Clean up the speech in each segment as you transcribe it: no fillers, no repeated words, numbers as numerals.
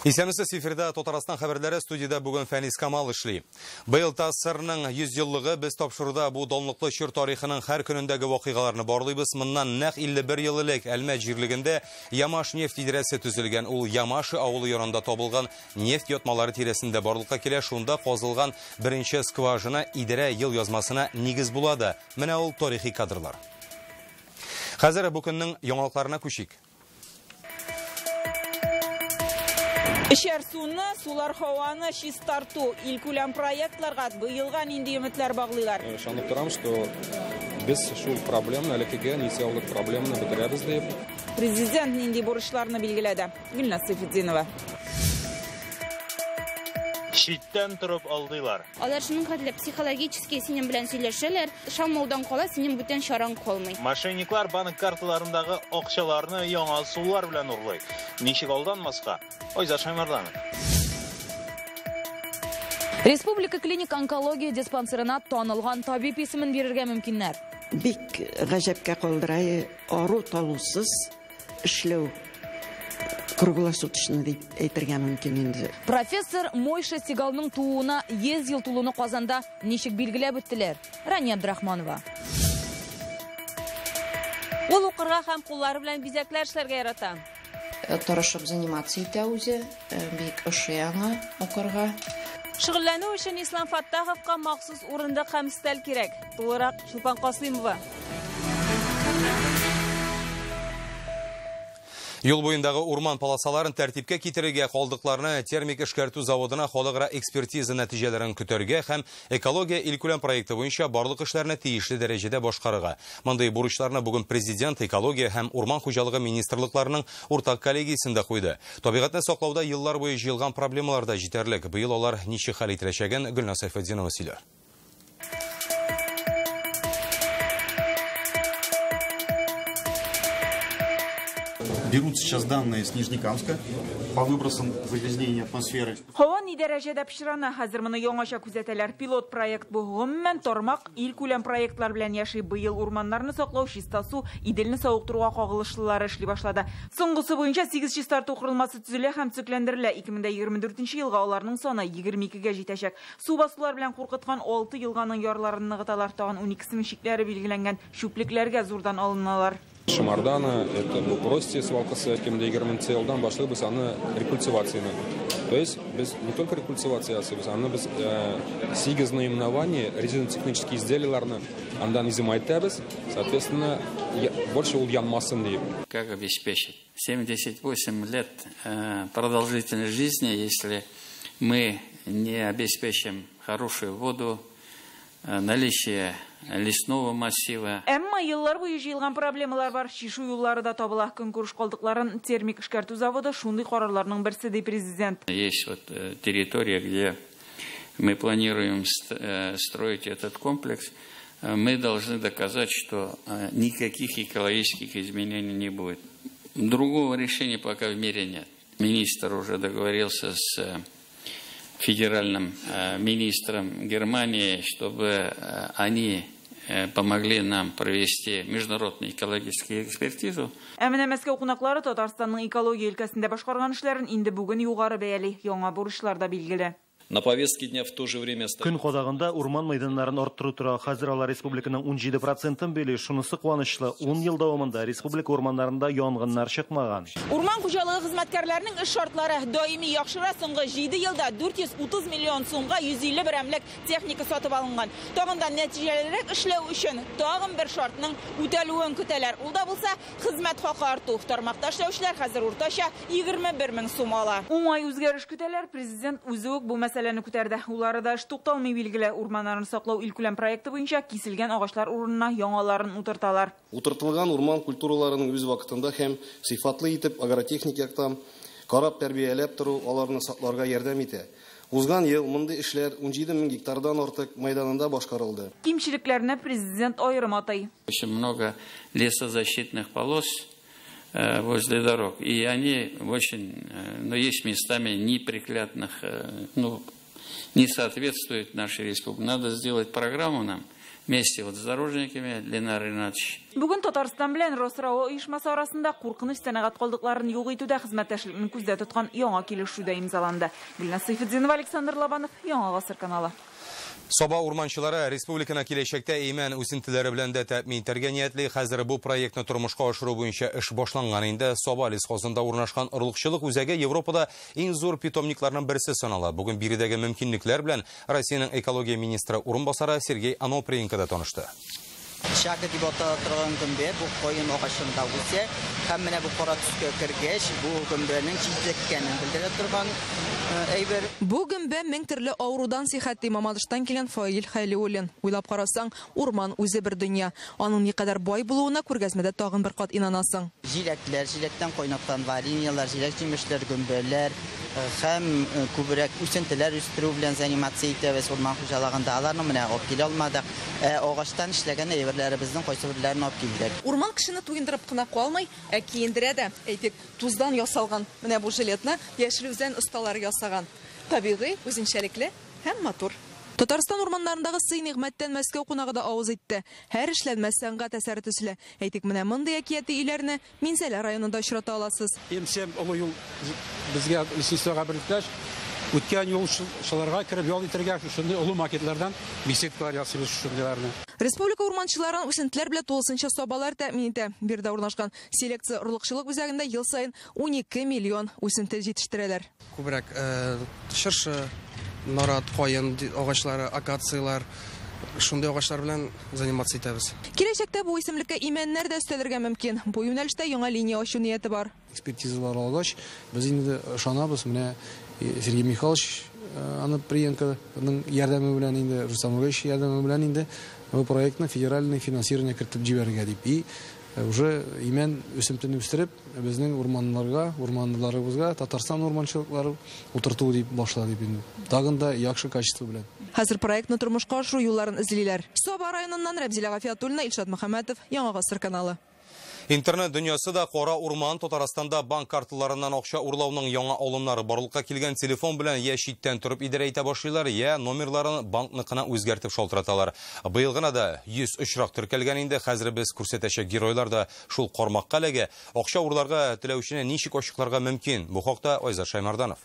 Исәмісіз эфирда Тотарастан хәбәрләре студияда бүген Фәнис Камал эшли. Быел тасырның 100 еллыгы без тапшыруда бу данлыклы чор тарихының һәр көнендәге вакыйгаларны барлыйбыз. Моннан нәкъ 51 ел элек Әлмәт җирлегендә Ямаш нефть идарәсе төзелгән. Ул Ямашы авылы янында табылган нефть ятмалары тирәсендә барлыкка килә. Шунда казылган беренче скважина идарә ел язмасына нигез булады. Менә ул тарихи кадрлар. Хәзер бу көннең яңалыкларына күчик. Шәр суны, сулар һаваны чистарту илкүләм проектларга быелга нинди өметләр баглыйлар. Ышанып торам, что без шул проблеманы, элекеге несиялык проблеманы бетерәбез дип. Президент нинди бурычларны билгеләде. Гөлназ Сәфетдинова. Читтән торып алдылар. Алар шуның хәтле психологически синең белән сөйләшәләр. Шамаудан кала, синең бүтән шаран калмый. Мошенниклар банк карталарындагы акчаларны яңа сулар белән урлый. Ничек алданмаска? Ойза Шаймардан. Республика клиник онкология диспансерына танылган табиб исемен бирергә мөмкиннәр. Бик гаҗәпкә калдырай, ару талусыз эшләү. Круглосуточно дип әйтергә мөмкин инде. Профессор Мойша Сигалның тууына 100 ел тулуны Казанда ничек билгеләп үттеләр? Рания Абдрахманова. Ул укырга һәм куллары белән бизәкләр эшләргә ярата. Тырышып заниматься итә үзе, бик ошыяңа укырга. Шөгыльләнү өчен Ислам Фаттаховка махсус урындык һәм стель кирәк. Тулырак Чулпан Касыймова. Юл буендагы урман полосаларын тәртипкә китерергә, калдыкларны термик эшкәртү заводына халыкара экспертиза нәтиҗәләрен көтәргә һәм экология илкүләм проекты буенча барлык эшләрне тиешле дәрәҗәдә башкарырга. Мондый бурычларны бүген президент экология һәм урман хуҗалыгы министрлыкларының уртак коллегиясендә куйды. Табигатьне саклауда еллар буе җыелган проблемалар да җитәрлек. Быел алар ничек хәл ителәчәген Гөлназ Сәфетдинова сөйләр. Берут сейчас данные с Нижнекамска по выбросам загрязнения атмосферы. Һава ни дәрәҗәдә пешерана, хәзер моны яңаша күзәтәләр. Пилот проект бу гомумән тармак илкүләм проектлар белән яши. Быел урманнарны саклау, чиста су, иделне сауыктыруга кагылышлылары эшли башлады. Соңгысы буенча 8 чистарту корылмасы төзелә һәм төзекләндерелә. 2024 елга аларның саны 22гә җитәчәк. Су басулар белән куркыткан 6 елганың ярларын ныгыталар, тагын 12сенең шикләре билгеләнгән чүплекләргә зурдан алыналар. Шамардана, это был прости свалкасы, 2020 елдан башлый без аны рекультивацияны. То есть без не только рекультивация, без аны без сигез наименование резинотехнические изделияларны андан изымайтабыз, соответственно, больше ул янмасын дип. Как обеспечить 78 лет продолжительной жизни, если мы не обеспечим хорошую воду, наличие лесного массива. Әмма еллар буе җыелган проблемалар бар. Чишу юллары да табыла. Көнкүреш калдыкларын термик эшкәртү заводы шундый карарларның берсе ди президент. Есть вот территория, где мы планируем строить этот комплекс. Мы должны доказать, что никаких экологических изменений не будет. Другого решения пока в мире нет. Министр уже договорился с федеральным министром Германии, чтобы они помогли нам провести международную экологическую экспертизу. Әмінә Мәскәү кунаклары Татарстанның экология өлкәсендә башкарган эшләрен инде бүген югары бәяли, яңа бурычлар да билгеле. На повестке дня в то же время Көн кадагында урман мәйданнарын арттыру тора. Хәзер алар республиканың 17% били. Шунысы куанычлы. 10 ел дәвамында республика урманнарында янгыннар чыкмаган. Урман хуҗалыгы хезмәткәрләренең эш шартлары даими яхшыра. Соңгы 7 елда 430 миллион сумга 150 берәмлек техника сатып алынган. Тагын да нәтиҗәлерәк эшләү өчен тагын бер шартның үтәлүен көтәләр. Ул да булса хезмәт хакы арту. Тармакта эшләүчеләр хәзер уртача 21 мең сум ала. Уңай үзгәреш көтәләр. Президент үзе үк бу мәсьәләне күтәрде. Улары да эш тукталмый билгеле. Урманнарны саклау илкүләм проекты буенча киселгән агачлар урынына яңаларын утырталар. Утыртылган урман культураларының үз вакытында һәм сыйфатлы итеп агротехник яктан карап тәрбияләп тору аларны сакларга ярдәм итә. Узган ел мондый эшләр 17 мең гектардан артык мәйданында башкарылды. Кимчелекләрне президент аерым атай. Очень много лесозащитных полос возле дорог, и они очень, есть местами неприклятных, не соответствуют нашей республике. Надо сделать программу нам вместе вот с дорожниками, Ленар Ринатович. Бүген Татарстан белән Росрао оешмасы арасында куркыныч сәнәгать калдыкларын юк итүдә хезмәттәшлекне күздә тоткан яңа килешүдә имзаланды. Гөлназ Сайфетдинова, Александр Лобанов, Яңа Гасыр каналы. Соба урманчылары республиканы киләчәктә имән үсентеләре белән дә тәэмин итәргә ниятли. Хәзер бу проектны тормышка ашыру буенча эш башланган инде. Соба лесхозында урнашкан орлыкчылык үзәге Европада иң зур питомникларның берсе санала. Бүген биредәге мөмкинлекләр белән Россиянең экология министры урынбасары Сергей Анопренко да танышты. Шагы дип аталган гөмбә бу коен агачында үсә, һәм менә бу кара төскә кергәч, бу гөмбәнең җитәккәнен белдерә торган әйбер. Бу гөмбә мең төрле авырудан сихәтли Мамадыштан килгән Фаил Хәлиуллин. Уйлап карасаң, урман үзе бер дөнья. Аның никадәр бай булуына күргәзмәдә тагын бер кат инанасың. Җиләкләр, җиләктән кайнаткан вареньялар, җиләк җимешләр, гөмбәләр һәм күбрәк үсентеләр үстерү белән занимация итәбез урман хуҗалыгында. Аларны менә алып килә алмадык. Агачтан эшләгән әйберләребезнең кайсы бирләрен алып килдек. Урман кешене туендырып кына калмый, киендерә дә. Әйтик, туздан ясалган менә бу жилетны яшелүздән осталар ясаган. Табигый, үзенчәлекле һәм матур. Татарстан урманнарындагы сый нигъмәттән Мәскәү кунагы да авыз итте. Һәр эшләнмәс сәнгать әсәре төсле. Әйтик, менә мондый әкияти өйләрне Минзәлә районында очрата аласыз. Емсем олы юл безгә лесистога берлектәш үткән юлчыларга киреп ял итәргә шундый олы макетлардан беседкалар ясыйбыз шундыйларны. Республика урманчыларын үсентеләр белән тулысынча собалар тәэмин итә. Бирдә урнашкан селекция орлыкчылык үзәгендә ел саен 12 миллион үсентел җитештерәләр. Күбрәк шыршы, нарат, каен агачлары, акациялар, шундый агачлар белән занимация итәбез. Киләчәктә бу исемлеккә имәннәр дә өстәлергә мөмкин. Бу юнәлештә яңа линия ачу нияте бар. Экспертизалар алгач, без инде ышанабыз, менә Сергей Михайлович Анопренконың ярдәме белән инде, Рустам Ильич ярдәме белән инде бу проектны федеральный финансирование кертеп җибәрергә дип. И уже имән үсемтен үстереп, безнең урманнарыбызга Татарстан урманчылыклары утырту дип башлады дип инде. Тагын да яхшы качество белән. Хәзер проектны тормышка ашыру юлларын эзлиләр. Соба районыннан Рәмзилә Гафиятуллина, Илшат Мөхәммәтов, Яңа Гасыр каналы. Интернет дөньясы да кара урман. Татарстанда банк карталарыннан акча урлауның яңа алымнары барлыкка килгән. Телефон белән я читтән торып идарә итә башлыйлар, я номерларын банкныкына үзгәртеп шалтыраталар. Быел гына да 100 очрак теркәлгән инде. Хәзер без күрсәтәчәк геройлар да шул кармакка эләгә. Акча урларга теләүчене ничек ачыкларга мөмкин? Бу хакта Айза Шаймарданов.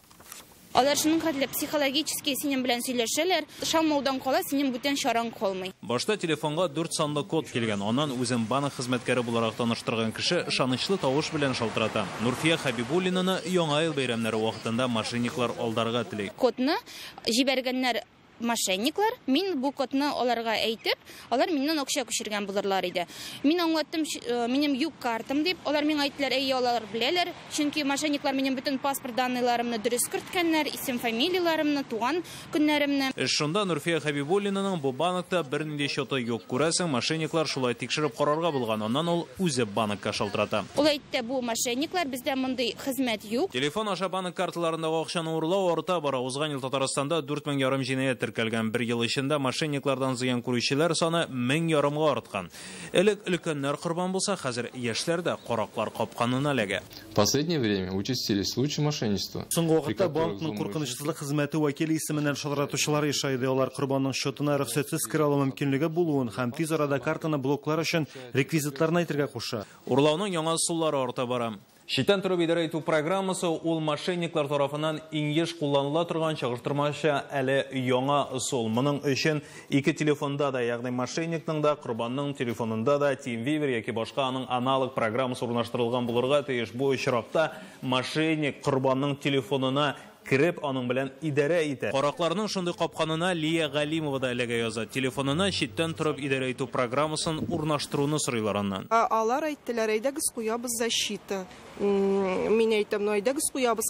Алар шуның хәтле психологически синең белән сөйләшәләр, шамаудан кала синең бүтән шараң калмый. Башта телефонга 4 санлы код килгән. Аннан үзен банк хезмәткәре буларак таныштырган кеше ышанычлы тавыш белән шалтырата. Нурфия Хабибуллинаны яңа ел бәйрәмнәре вакытында мошенниклар алдарга тели. Кодны җибәргәннәр мошенниклар, мин бу кодны аларга әйтеп, алар миннән акча күчергән булырлар иде. Мин аңлаттым, минем юк картам дип, алар миңа әйттеләр, алар беләләр, чөнки мошенниклар минем бөтен паспорт данныйларымны дөрес керткәннәр, исем фамилияларымны, туган көннәремне. Шунда Нурфия Хабибуллинаның бу банкта бернинди счеты юк. Күрәсең, мошенниклар шулай тикшереп карарга булган. Аннан ул үзе банкка шалтырата. Ул әйтте, бу мошенниклар, бездә мондый хезмәт юк. Телефон аша банк карталарындагы акчаны урлау арта бара. Узган ел Татарстанда 4,5 җинаять теркәлгән. Бер ел эчендә мошенниклардан зыян күрүчеләр саны 1,5-га арткан. Элек өлкәннәр корбан булса, хәзер яшьләр дә караклар капканына эләгә. В последнее время участились случаи мошенничества. Соңгы вакытта банкның куркынычсызлык хезмәте вәкиле исеменнән шалтыратучылар ишайды. Алар корбанның счетына рөхсәтсез керә алу мөмкинлеге булуын һәм тиз арада картаны блоклар өчен реквизитларны әйтергә куша. Урлауның яңа усуллары арта бара. Читтән торып идарә итү программасы ул мошенниклар тарафыннан иң еш кулланыла торган чагыштырмача әле яңа усул. Моның өчен ике телефонда да, ягъни мошенникның да, корбанның телефонында да TeamViewer яки башка аның аналог программасы урнаштырылган булырга тиеш. Бу очракта мошенник корбанның телефонына кирип, аның белән идарә итә. Каракларның шундый капканына Лия Галимова да эләгә яза. Телефонына читтән торып идарә итү программасын урнаштыруны сорыйлар аннан. Алар әйттеләр, әйдәгез куябыз защита. Мин әйтәм, әйдәгез куябыз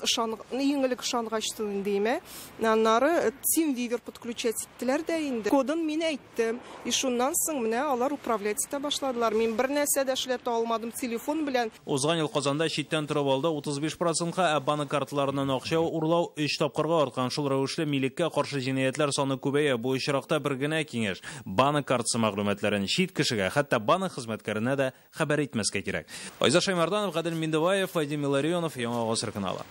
еңелек ышангачтын димә. Аннары TeamViewer подключать иттеләр дә инде. Кодын мин әйттем. И шуннан соң менә алар управлять итә башладылар. Мин бер нәрсә дә эшләтә алмадым телефон белән. Узган ел Казанда читтән торып алда 35%-ка, банк карталарыннан акча урлау 3 тапкырга арткан. Шул рәвешле милеккә каршы җинаятлар саны күбәя. Бу очракта бер генә киңәш: банк картасы мәгълүматларын чит кешегә, хәтта банк хезмәткәренә дә хәбәр итмәскә кирәк. Айза Шаймарданов, Гадел Миндеваев, Вадим Миларионов, Яңа Гасыр каналы.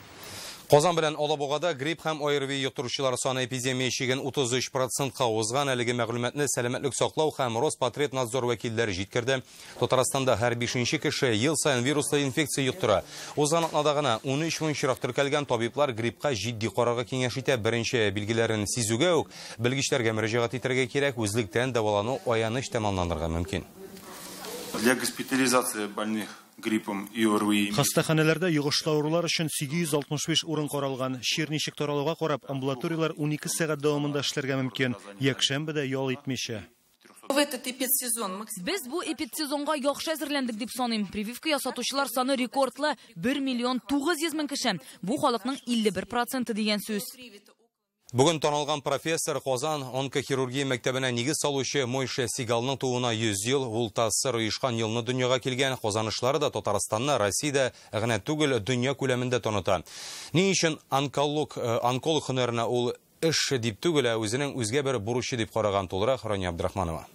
Казан белән Алабугада грипп һәм ОРВИ йоктыручылар саны эпидемия чиген 33%-ка узган. Әлеге мәгълүматны сәламәтлек саклау һәм Роспотребнадзор вәкилләре җиткерде. Татарстанда һәр 5-нче кеше ел сайын вируслы инфекция йоктыра. Узган атнада гына 13 мең чирак теркәлгән табиблар гриппка җитди карарга киңәш итә. Беренче билгеләрен сизүгә үк белгечләргә мөрәҗәгать итәргә кирәк, үзлектән дәвалану аяныч тәмамланырга мөмкин. Для госпитализации больных гриппом и ОРВИ. Хастаханәләрдә йогышлы авырулар өчен 865 урын каралган. Чир ничек таралуга карап, амбулаториялар 12 сәгать дәвамында эшләргә мөмкин. Якшәмбедә ял итмичә. Без бу эпидсезонга яхшы әзерләндек дип саныйм. Прививка ясатучылар саны рекордлы 1 миллион 900 мең кеше. Бу халыкның 51% дигән сүз. Бүген танылган профессор Казан онкохирургия мәктәбенә нигез салучы Мойша Сигалның тууына 100 ел, ул тассыр оешкан елны дөньяга килгән. Казанышлары да Татарстанны, Россиядә генә түгел, дөнья күләмендә таныта. Ни өчен онколог һөнәренә ул эш дип түгел, үзенең үзгә бер бурычы дип караган тулырак Рания Абдрахманова.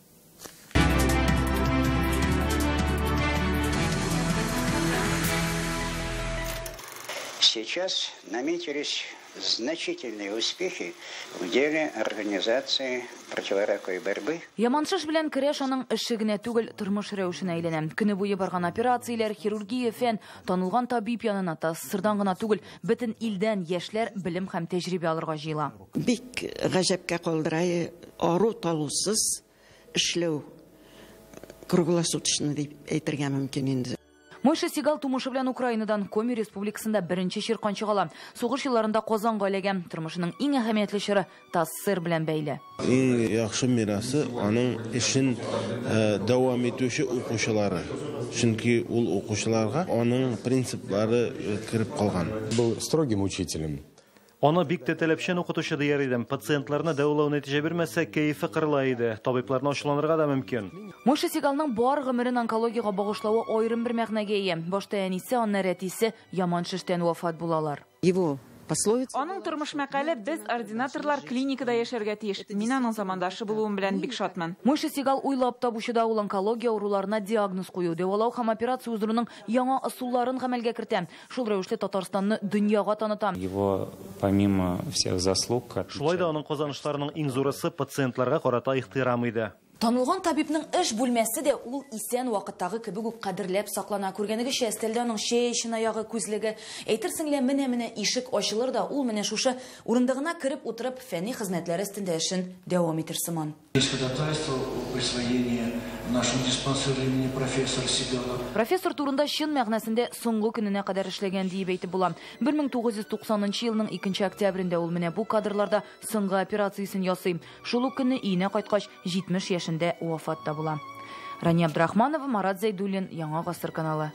Сейчас наметились значительные успехи в деле организации противораковой борьбы. Яманшыш белән көрәш аның эше генә түгел, тормыш рәвешенә әйләнә. Көне буе барган операцияләр, хирургия фән, танылган табиб янына сырдан гына түгел, бөтен илдән яшьләр белем һәм тәҗрибә алырга җыела. Бик гаҗәпкә калдырай, ару талусыз эшләү круглосуточно дип әйтергә мөмкин инде. Мойша Сигал тумышы белән Украинадан Коми республикасында беренче чиркан чыгала. Сугыш елларында Казанга эләгән. Тормышының иң әһәмиятле чоры ТАССР белән бәйле. Иң яхшы мирасы аның эшен дәвам итүче укучылары. Чөнки ул укучыларга аның принциплары кирип калган. Был строгим учителем. Аны бик тәтәләпчән укытучы дияр идем. Пациентларны дәвалау нәтиҗә бирмәсә, кәефе кырыла иде. Табибларны ачуланырга да мөмкин. Мойша Сигалның бар гомерен онкологиягә багышлавы аерым бер мәгънәгә ия. Башта әнисе, аннан әтисе яман шештән вафат булалар. Аның тормыш мәкале без ординаторлар клиникада яшәргә тиеш. Мин аның замандашы булуым белән бик шатман. Мойша Сигал уйлап табучыда ул онкология авыруларына диагноз кую, дәвалау һәм операция уздыруның яңа ысулларын гамәлгә кертә. Шул рәвешле Татарстанны дөньяга таныта. Его помимо всех заслуг, шулай да аның казанышларының иң зурысы пациентларга карата ихтирам иде. Танылган табибның эш бүлмәсе дә ул исән вакыттагы кебек үк кадерләп саклана. Күргәнегезчә, өстәлдә аның чәй, аягы, күзлеге. Әйтерсең лә менә ишек ачылыр да, ул менә шушы урындыгына кереп утырып, фәнни хезмәтләр өстендә эшен дәвам итер сыман. Профессор турында чын мәгънәсендә соңгы көненә кадәр эшләгән дип әйтеп була. 1990 елның 2 октябрендә ул менә бу кадрларда соңгы операциясын ясый. Шул ук көнне өенә кайткач 70 яшендә вафатта була. Рания Абдрахманова, Марат Зайдуллин, Яңа гасыр каналы.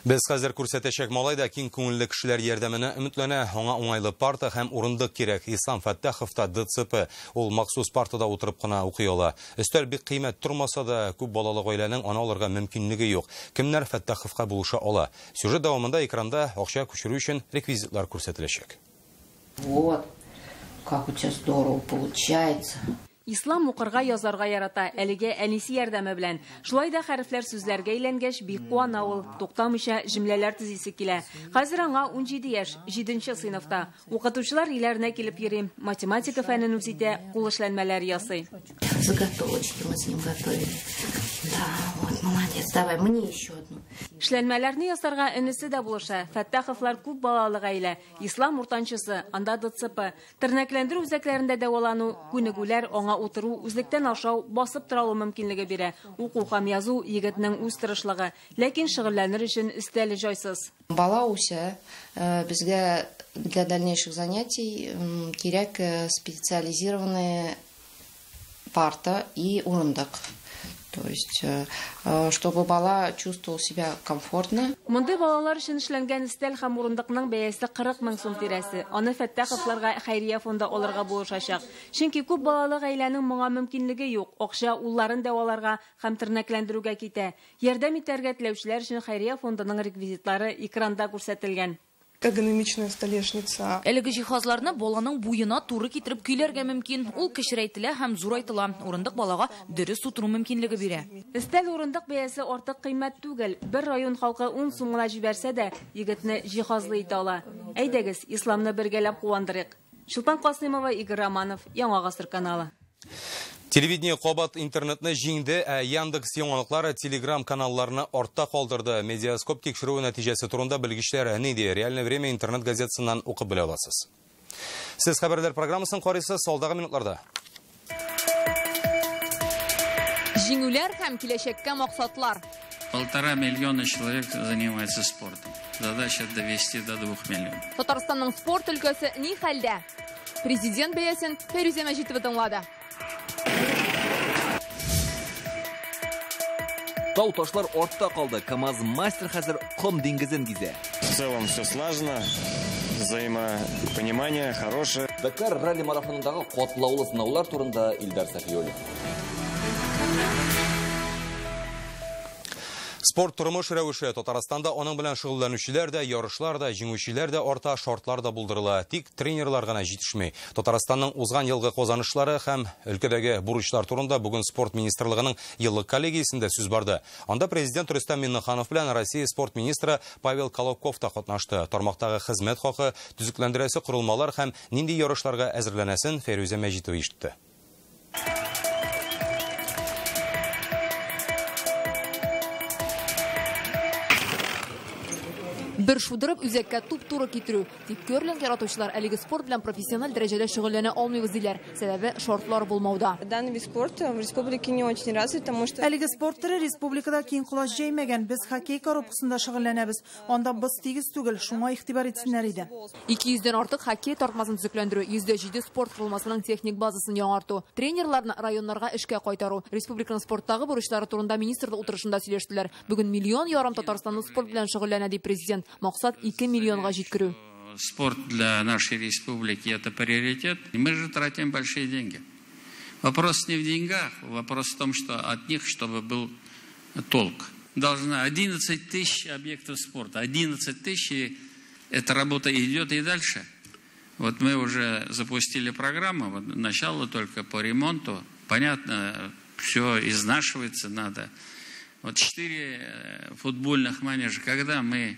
Без хәзер күрсәтәчәк малайда киң күңелле кешеләр ярдәменә өметләнә. Аңа уңайлы парта һәм урындык кирәк. Ислам Фәттахов та ДЦП. Ул махсус партада утырып кына укый ала. Өстәл бик кыйммәт тормаса да, күп балалы гаиләнең ана алырга мөмкинлеге юк. Кемнәр Фәттаховка булыша ала? Сюжет дәвамында экранда акча күчерү өчен реквизитлар күрсәтеләчәк. Вот, как у тебя здорово получается. Ислам укырга язарга ярата, әлегә әнисе ярдәме белән. Шулай да хәрефләр сүзләргә әйләнгәч, бик куана ул, туктамыйча җөмләләр төзисе килә. Хәзер аңа 17 яшь, 7нче сыйныфта. Укытучылар өйләренә килеп йөри, математика фәнен үзитә, кул эшләнмәләр ясый. Заготовочки мы с ним готовили. Да, вот, молодец, давай, мне еще одну. Эшләнмәләрне ясарга энесе дә булыша. Фәттаховлар күп балалы гаилә. Ислам уртанчысы, анда ДЦП. Тернәкләндерү үзәкләрендә дәвалану, күнегүләр, аңа утыру, үзлектән ашау, басып торалу мөмкинлеге бирә. Уку һәм язу егетнең үз тырышлыгы, ләкин шөгыльләнер өчен өстәле җайсыз. Бала үсә, безгә для дальнейших занятий кирәк специализированная парта и урындык. То есть, чтобы бала чувствовал себя комфортно. Монда балалар өчен эшләнгән өстәл һәм урындыкның бәясе 40 мең сум тирәсе. Аны Фәттаховларга хәйрия фонды алырга булышачак. Чөнки күп балалы гаиләнең моңа мөмкинлеге юк. Акча улларын дәваларга һәм тернәкләндерүгә китә. Ярдәм итәргә теләүчеләр өчен хәйрия фондының реквизитлары экранда күрсәтелгән. Экономичная столешница. Әлеге җиһазларны баланың буена туры китереп көйләргә мөмкин. Ул кечерәйтелә һәм зурайтыла. Урындык балага дөрес утыру мөмкинлеге бирә. Өстәл урындык бәясе артык кыйммәт түгел. Бер район халкы 10 сумга җибәрсә дә, егетне җиһазлы итә ала. Әйдәгез, исламны бергәләп куандырыйк. Шулпан Касыймова, Игорь Романов, Яңа гасыр каналы. Телевидение Кобат интернетны жиңде, Яндекс яңалыклары Telegram каналларны артта калдырды. Медиаскоп тикшерү нәтиҗәсе турында белгечләр нидә? Реальное время интернет газетасыннан укып белә аласыз. Сез хәбәрләр программасын карыйсыз салдагы минутларда. Җиңүләр һәм киләчәккә максатлар. 1,5 миллиона человек занимается спортом. Задача довести до 2 миллионов. Татарстанның спорт өлкәсе ни хәлдә? Президент бәясен Фәрүзә Мәҗитова тыңлады. Тау ташлар артта калды. КамАЗ мастер хәзер ком диңгезен гизә. В целом все слажено, взаимопонимание хорошее. Дакар ралли марафонындагы катлаулы сынаулар турында Илдар Сафиуллин. Спорт тормыш рәвеше Татарстанда аның белән шөгыльләнүчеләр дә, ярышлар да, җиңүчеләр дә арта, шартлар да булдырыла. Тик тренерлар гына җитешми. Татарстанның узган елгы казанышлары һәм өлкәдәге бурычлар турында бүген спорт министрлыгының еллык коллегиясендә сүз барды. Анда президент Рөстәм Миннеханов белән Россия спорт министры Павел Колобков та катнашты. Тармактагы хезмәт хакы, төзекләндерәсе корылмалар һәм нинди ярышларга әзерләнәсен Фәрүзә Мәҗитова ишетте. Бер шудырып үзәккә туп-туры китерү. Тик көрлинг яратучылар әлеге спорт белән профессиональ дәрәҗәдә шөгыльләнә алмыйбыз диләр. Сәбәбе шартлар булмауда. Данный вид спорта в республике не очень развит, потому что әлеге спорт төре республикада киң колаш җәймәгән. Без хоккей корпусында шөгыльләнәбез. Анда без тигез түгел, шуңа игътибар итсеннәр иде. 200дән артык хоккей тартмасын төзекләндерү, 107 спорт курылмасының техник базасын яңарту, тренерларны районнарга эшкә кайтару, республиканың спорттагы бурычлары турында министрлык утырышында сөйләштеләр. Бүген миллион ярым Татарстанның спорт белән шөгыльләнә ди президент. Максат 2 миллионга җиткерү. Спорт для нашей республики – это приоритет. И мы же тратим большие деньги. Вопрос не в деньгах, вопрос в том, что от них, чтобы был толк. Должна 11 тысяч объектов спорта. 11 тысяч, и эта работа идет и дальше. Вот мы уже запустили программу, вот начало только по ремонту. Понятно, все изнашивается надо. Вот 4 футбольных манежа, когда мы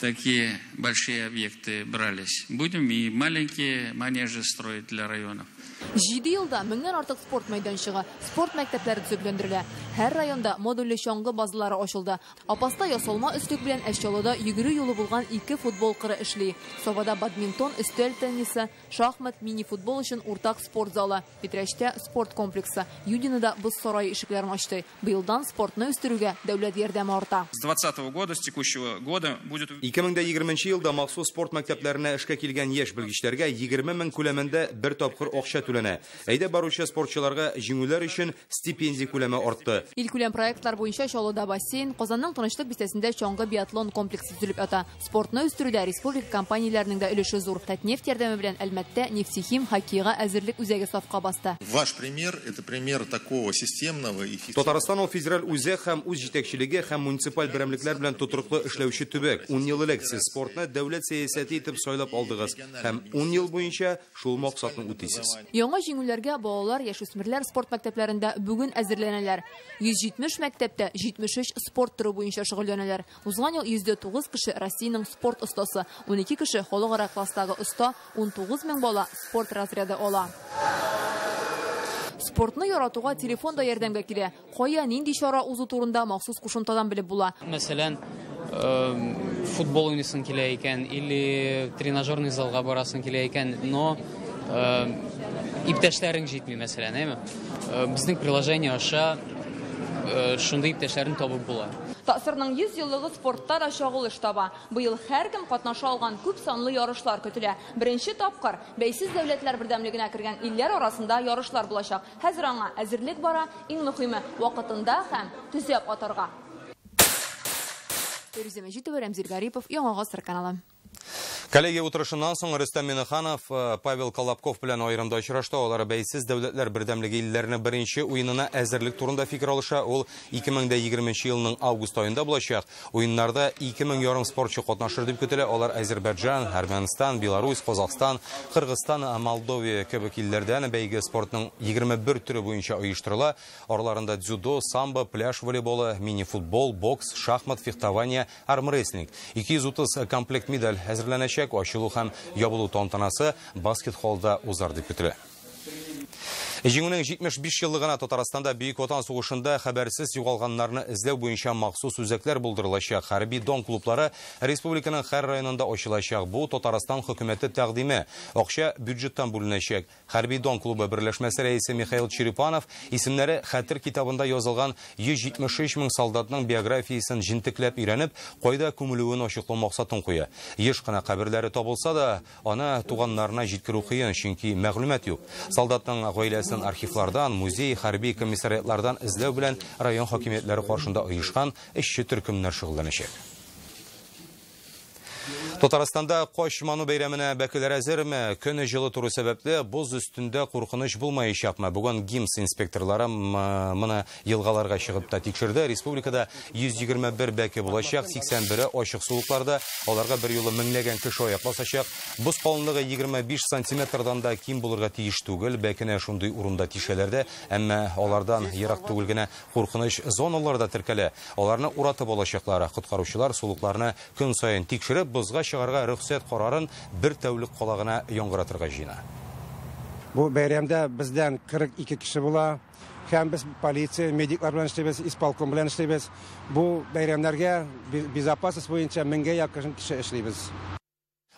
такие большие объекты брались. Будем и маленькие манежи строить для районов. 7 елда 1000дән артык спорт мәйданчыгы, спорт мәктәпләре төзекләндерелә. Һәр районда модульле чаңгы базалары ачылды. Апаста ясалма өслек белән Әшчалыда йөгерү юлы булган 2 футбол кыры эшли. Собада бадминтон, өстәл теннисы, шахмат, мини-футбол өчен уртак спорт залы. Питрәчтә спорт комплексы. Юдинада боз сарае ишекләрен ачты. Быелдан спортны үстерүгә дәүләт ярдәме арта. С 2020 года, с текущего года будет 2020 елда махсус спорт мәктәпләренә эшкә килгән яшь белгечләргә 20 мең күләмендә бер тапкыр акча түләнә. Әйдә баручы спортчыларга җиңүләр өчен стипендия күләме артты. Илкүләм проектлар буенча Чаллыда бассейн, Казанның Тынычлык бистәсендә чаңгы биатлон комплексы төзелеп ята. Спортны үстерүдә республика компанияләренең дә өлеше зур. Татнефть ярдәме белән Әлмәттә нефтехим хоккейга әзерлек үзәге сафка басты. Ваш пример – это пример такого системного и Татарстан федераль үзәк һәм үз җитәкчелеге һәм муниципаль берәмлекләр белән тутырыклы эшләүче төбәк. 10 ел элек сез спортны дәүләт сәясәте итеп сайлап алдыгыз һәм 10 ел буенча шул максатны үтисез. Яңа җиңүләргә балалар, яшүсмерләр спорт мәктәпләрендә бүген әзерләнәләр. 170 мәктәптә 73 спорт төры буенча шөгыльләнәләр. Узган ел 109 кеше Россиянең спорт остасы, 12 кеше халыкара класстагы оста, 19 мең бала спорт разряды ала. Спортны яратуга телефон да ярдәмгә килә. Кая нинди чара узу турында махсус кушымтадан белеп була. Мәсәлән, футбол уйныйсың килә икән, или тренажерный залга барасың килә икән, но иптәшләрең җитми, мәсәлән, әйме? Безнең приложение аша шундый иптәшләрен табып була. Тасырның 100 еллыгы спортта да чагылыш таба. Быел һәркем катнаша алган күп санлы ярышлар көтелә. Беренче тапкыр бәйсез дәүләтләр бердәмлегенә кергән илләр арасында ярышлар булачак. Хәзер аңа әзерлек бара, иң мөһиме вакытында һәм төзәп атарга. Фәрүзә Мәҗитова, Рамзил Гарипов, Яңа гасыр каналы. Коллегия утырышынан соң Рөстәм Миннеханов, Павел Колобков белән айрымда очрашты. Алар бәйсез дәүләтләр бердәмлеге илләренең беренче уенына әзерлек турында фикер алыша. Ул 2020 елның август айында булачак. Уеннарда 2000 ярым спортчы катнашыр дип көтелә. Алар Азербайҗан, Армянстан, Беларусь, Казакстан, Кыргызстан, Молдовия кебек илләрдән бәйге спортның 21 төре буенча оештырыла. Араларында дзюдо, самбо, пляж волейболы, мини-футбол, бокс, шахмат, фехтование, армрестлинг. 230 комплект медаль әзерләнәчәк. Ачылу һәм ябылу тантанасы баскет-холлда узар дип көтелә. Җиңүнең 75 еллыгына Татарстанда Бөек Ватан сугышында хәбәрсез югалганнарны эзләү буенча махсус үзәкләр булдырылачак. Хәрби дан клублары республиканың һәр районында ачылачак. Бу Татарстан хөкүмәте тәкъдиме. Акча бюджеттан бүленәчәк. Хәрби дан клубы берләшмәсе рәисе Михаил Черепанов исемнәре хәтер китабында язылган 173 мең солдатның биографиясын җентекләп өйрәнеп, кайда күмелүен ачыклау максатын куя. Еш кына каберләре табылса да, аны туганнарына җиткерү кыен, чөнки мәгълүмат юк. Солдатның гаиләсе архивлардан, музей, хәрби комиссариатлардан эзләү белән район хакимиятләре каршында оешкан эшче төркемнәр шөгыльләнәчәк. Татарстанда Кашману бәйрәменә бәкеләр әзерме? Көне җылы туры сәбәпле боз өстендә куркыныч булмаячакмы? Бүген ГИМС инспекторлары моны елгаларга чыгып та тикшерде. Республикада 121 бәке булачак, 81-е ачык сулыкларда. Аларга бер юлы меңләгән кеше аяк басачак. Боз калынлыгы 25 сантиметрдан да ким булырга тиеш түгел. Бәкенә шундый урында тишәләрдә, әмма алардан ерак түгел генә куркыныч зоналарда теркәлә. Аларны уратып алачаклар. Коткаручылар сулыкларны көн саен тикшереп, бозга чыгарга рөхсәт карарын бер тәүлек калагына яңгыратырга җыена. Бу бәйрәмдә бездән 42 кеше була. Һәм без полиция, медиклар белән эшләбез, исполком белән эшләбез. Бу бәйрәмнәргә безопасность буенча 1000-гә якын кеше эшлибез.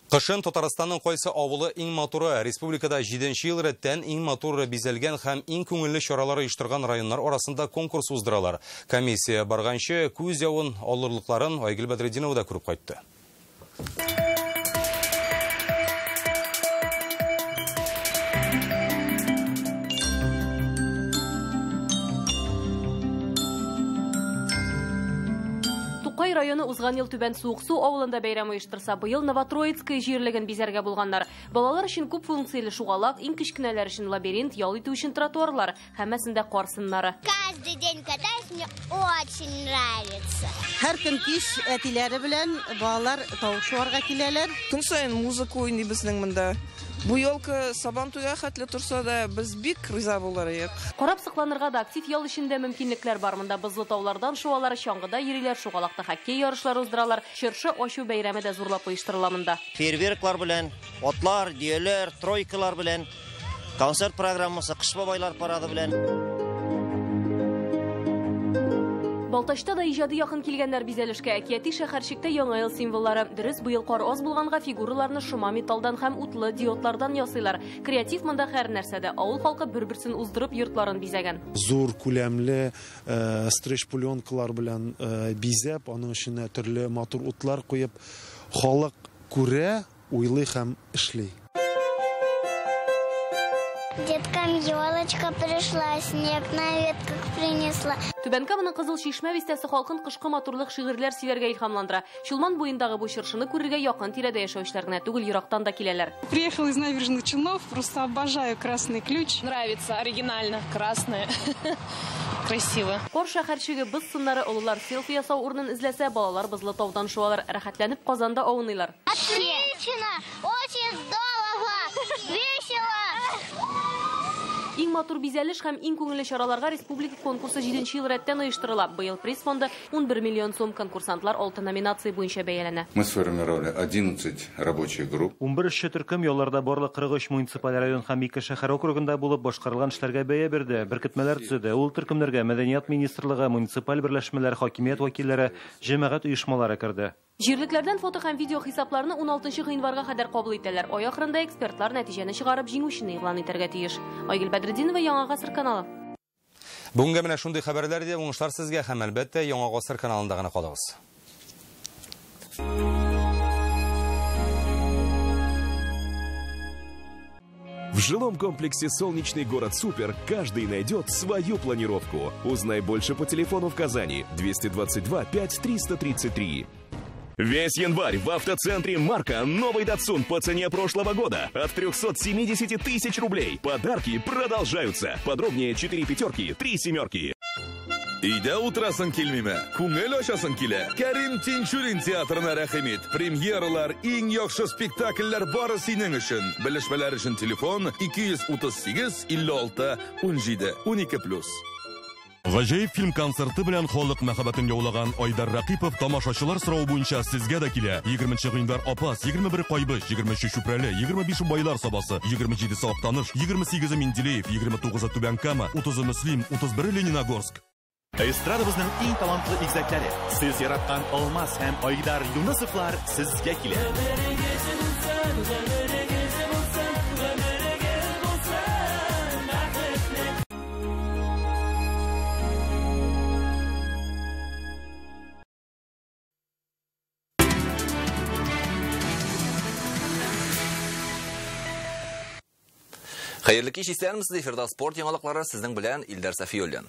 Кышын Татарстанның кайсы авылы иң матуры? Республикада 7-нче ел рәттән иң матуры бизәлгән һәм иң күңелле чаралары оештырган районнар арасында конкурс уздыралар. Комиссия барганчы күз явын алырлыкларын Айгөл Бәдретдинова да күреп кайтты. Тукай районы узган ел Түбән Суыксу авылында бәйрәм оештырса, быел Новотроицкая җирлеген бизәргә булганнар. Балалар өчен күп функцияле шугалак, иң кечкенәләр өчен лабиринт, ял итү өчен тротуарлар, һәммәсендә карсыннары. Каждый день катаюсь, мне очень нравится. Һәр көн кич әтиләре белән балалар тавышуарга киләләр. Көн саен музыка уйный безнең монда. Бу елка сабан туя хәтле турса да, без бик риза буларык. Карап сыкланырга да актив ял өчендә мөмкинлекләр бар. Монда бызлы таулардан шуалар, чаңгыда йөриләр, шугалакта хоккей ярышлары уздыралар. Чыршы ачу бәйрәме дә зурлап оештырыла монда. Фейерверклар белән, атлар, дөяләр, тройкалар белән, концерт программасы, кыш бабайлар парады белән. Балтачта да иҗады якын килгәннәр бизәлешкә. Әкияти шәһәрчектә яңа ел символлары. Дөрес, быел кар аз булганга фигураларны шома металлдан һәм утлы диодлардан ясыйлар. Креатив монда һәр нәрсәдә. Авыл халкы бер-берсен уздырып йортларын бизәгән. Зур күләмле стрич пленкалар белән бизәп, аның эченә төрле матур утлар куеп, халык күрә, уйлый һәм эшли. Деткам елочка пришла, снег на ветках принесла. Түбән Каманың Кызыл Чишмә бистәсе халкын кышкы матурлык шигырьләр сөйләргә илһамландыра. Чулман буендагы бу чыршыны күрергә якын тирәдә яшәүчеләр генә түгел, ерактан да киләләр. Приехала из Набережных Челнов, просто обожаю красный ключ. Нравится, оригинально, красное. Красиво. Кор шәһәрчеге быз сыннары олылар селфи ясау урынын эзләсә, балалар бызлы таудан шуалар, рәхәтләнеп Казанда авыныйлар. Отлично! Очень здорово! Весело! Иң матур бизәлеш һәм иң күңелле чараларга республика конкурсы 7-нче ел рәттән оештырыла. Быел приз фонды 11 миллион сум, конкурсантлар 6 номинация буенча бәяләнә. Мы сформировали 11 рабочих групп. 11 эшче төркем ялларда барлык 43 муниципаль район һәм 2 шәһәр округында булып башкарылган эшләргә бәя бирде. Беркетмәләр төзеде. Ул төркемнәргә Мәдәният министрлыгы, муниципаль берләшмәләр, хакимият вәкилләре, җәмәгать оешмалары керде. Җирлекләрдән фото һәм видео хисапларны 16 гыйнварга кадәр кабул итәләр. Ай ахырында экспертлар нәтиҗәне чыгарып җиңүчене игълан итәргә тиеш. Айгөл Бәдретдинова, Яңа гасыр каналы. Бүгенге менә шундый хәбәрләр дә уңышлар сезгә һәм әлбәттә Яңа гасыр каналында гына калыгыз. В жилом комплексе «Солнечный город Супер» каждый найдет свою планировку. Узнай больше по телефону в Казани 222 5 333. Весь январь в автоцентре «Марка» новый Datsun по цене прошлого года от 370 тысяч рублей. Подарки продолжаются. Подробнее 4 пятерки, 3 семерки. Үйде отырасын келмеме, көңіл ашасын келе. Кәрим Тинчурин театрына рәхимет. Премьералар, ең яхшы спектакльләр бары синең өчен. Белешмәләр өчен телефон 238 56 17 12+. Ғажайып фильм концерты белән халык мәхәббәтен яулаган Айдар Рақипов тамашачылар сорау буенча сезгә дә килә. 20 гыйнвар Апас, 21 Кайбыш, 23 Шүпрәле, 25 Байлар Сабасы, 27 Актаныш, 28 Менделеев, 29 Түбән Кама, 30 Мөслим, 31 Лениногорск. Эстрадабызның иң талантлы игезәкләре, сез яраткан Алмаз һәм Айдар Юнысовлар сезгә килә. Хәерле кич исәнмесез, эфирда спорт яңалыклары сезнең белән Илдар Сафиуллин.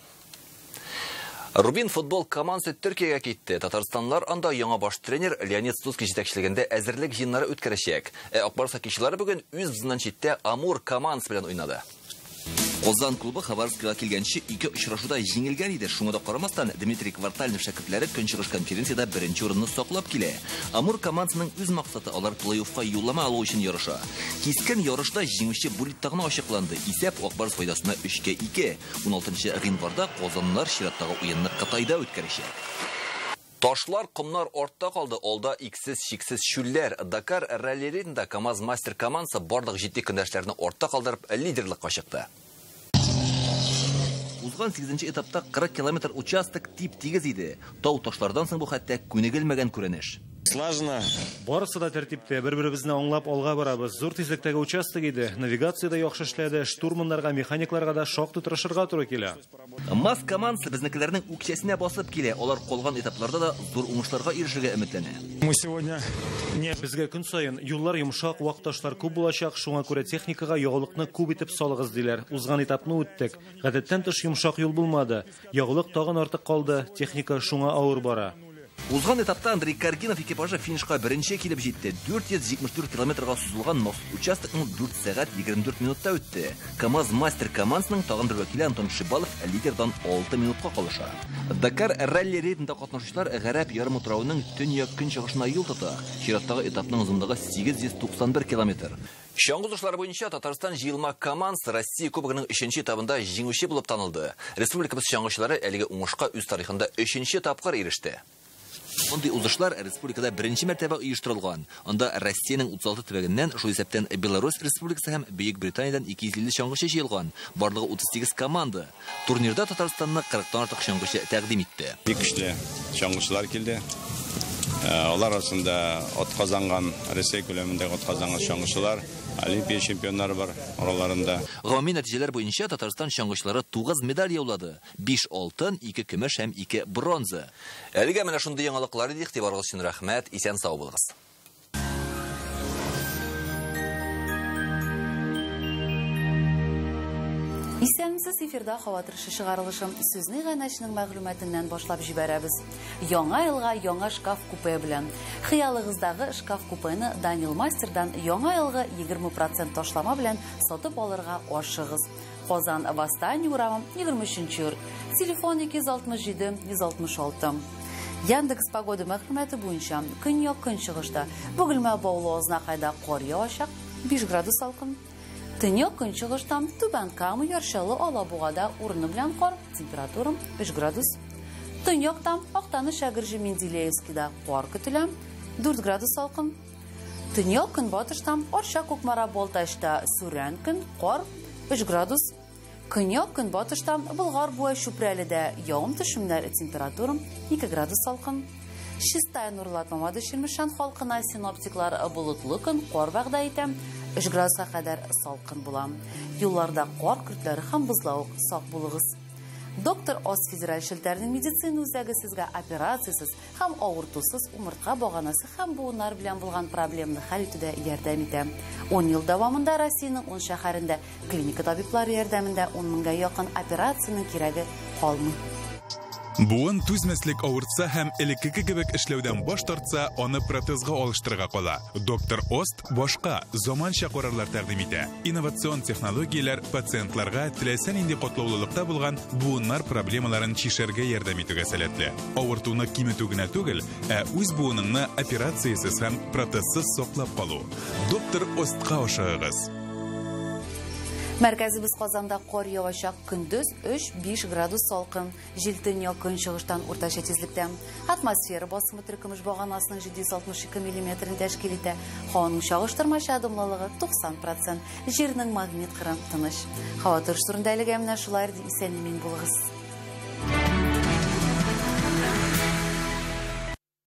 Рубин футбол командасы Төркиягә китте. Татарстанлар анда яңа баш тренер Леонид Слуцкий җитәкчелегендә әзерлек җыеннары үткәрәчәк. Акбарс хоккейчылары бүгін үз бызыннан читтә Амур командасы белән уйнады. Озан клубы Хабаровскига килгәнче 2 очрашуда җиңелгән иде. Шуңа да карамастан Дмитрий Квартальнов шәкертләре Көнчыгыш конференцияда беренче урынны саклап килә. Амур командасының үз максаты алар плей-оффка юллама алу өчен ярыша. Кискен ярышта җиңүче Буриттагы ачыкланды. Исәп Акбарс файдасына 3-2. 16 гыйнварда Казаннар чираттагы уенны Кытайда үткәрәчәк. Ташлар, комнар ортта калды. Алда иксез-чиксез шүлләр. Дакар ралли-рейдында КамАЗ Мастер командасы барлык җитди көндәшләрне ортта калдырып лидерлыкка чыкты. Узган 8-нче этапта 40 километр участок тип-тигез иде. Тау ташлардан соң бу хәтта күнегелмәгән күренеш. Слажно. Барысы да тәртиптә, бер-беребезне аңлап алга барабыз. Зур тизлектәге участок иде. Навигациядә яхшы эшләде, штурманнарга, механикларга да шактый тырышырга туры килә. МАЗ командасы безнекеләрнең үкчәсенә басып килә. Алар калган этапларда да зур уңышларга ирешергә өметләнә. Мы сегодня безгә көн саен юллар йомшак, вакташлар күп булачак, шуңа күрә техникага ягылыкны күп итеп салыгыз диләр. Узган этапны үттек. Гадәттән тыш йомшак юл булмады. Ягылык тагын артык калды, техника шуңа авыр бара. Узган этапта Андрей Каргинов экипажы финишка беренче килеп җитте. 474 километрга сузылган участокны 4 сәгать 24 минутта үтте. КамАЗ Мастер командасының тагын бер вәкиле Антон Шибалов лидердан 6 минутка калыша. Дакар ралли рейдында катнашучылар Гарәп ярымутрауның төньяк көнчыгышына юл тота. Чираттагы этапның озынлыгы 891 километр. Чаңгызышлар буенча Татарстан җыелма командасы Россия Кубогының 3-нче этабында җиңүче булып танылды. Республикабыз чаңгычлары әлеге уңышка үз тарихында 3-нче тапкыр иреште. Мондый узышлар республикада беренче мәртәбә оештырылган. Анда Россиянең 36 төбәгеннән, шул исәптән Беларусь Республикасы һәм Бөек Британиядан 250 чаңгычы җыелган. Барлыгы 38 команда. Турнирда Татарстанны 40-тан артык чаңгычы тәкъдим итте. Бик көчле чаңгычлар килде. Алар арасында атказанган Россия күләмендәге атказанган чаңгычылар, Олимпия чемпионнары бар араларында. Гомуми нәтиҗәләр буенча Татарстан чаңгычлары 9 медаль яулады. 5 алтын, 2 көмеш һәм 2 бронза. Әлегә менә шундый яңалыклар иде, игътибарыгыз өчен рәхмәт, исән сау булыгыз. Исәнмесез, эфирда хаватырышы чыгарылышым сүзне гайначының мәгълүматыннан башлап җибәрәбез. Яңа елга яңа шкаф купе белән. Хыялыгыздагы шкаф купены Данил Мастердан яңа елга 20% ташлама белән сатып алырга ашыгыз. Казан Восстание урамы 23-нче йорт. Телефон 267 166. Яндекс погода мәгълүматы буенча көньяк көнчыгышта Бөгелмә Баулы Кайда кар яучак, 5 градус салкын. Төньяк көнчыгыштан Түбән Кама Яршалы Алабугада урыны белән кар, температура 5 градус. Төньяктан Актаныш Шәгырҗи Менделеевскида кар көтелә, 4 градус салкын. Төньяк көнбатыштан Арча Кукмара Балтачта Сүрән көн, кар, 5 градус. Көньяк көнбатыштан Болгар буе Шүпрәледә явым-төшемнәр, температура 2 градус салкын. Чистая Нурлатмамада Ширмешан халкына синоптиклар болытлы көн, кар вәгъдә итә. 3 градуска кадәр салкын була. Юлларда кар көртләре һәм бозлавык сак булыгыз. Доктор Оз федераль шелтәрнең медицина үзәге сезгә операциясыз һәм авыртусыз умыртка баганасы һәм буыннар белән булган проблеманы хәл итүдә ярдәм итә. 10 ел дәвамында Россиянең 10 шәһәрендә клиника табиблары ярдәмендә 10 меңгә якын операциянең кирәге калмый. Буын түзмәслек авыртса һәм элекке кебек эшләүдән баш тартса, аны протезга алыштырырга кала. Доктор Ост башка заманча карарлар тәкъдим итә. Инновацион технологияләр пациентларга теләсә нинди катлаулылыкта булган буыннар проблемаларын чишәргә ярдәм итүгә сәләтле. Авыртуны киметү генә түгел, ә үз буыныңны операциясыз һәм протезсыз саклап калу. Доктор Остка ашыгыз. Мәркәзебез Казанда кар явачак, көндез 3-5 градус салкын, җилтен якын чыгыштан уртача тизлектә. Атмосфера басымы төркемеш баганасының 762 мм тәшкил итә. Һаваның чагыштырмача адымлылыгы 90%, җирнең магнит кырын тыныч. Һава торыш турында әлегә менә шулай исән-имин булыгыз.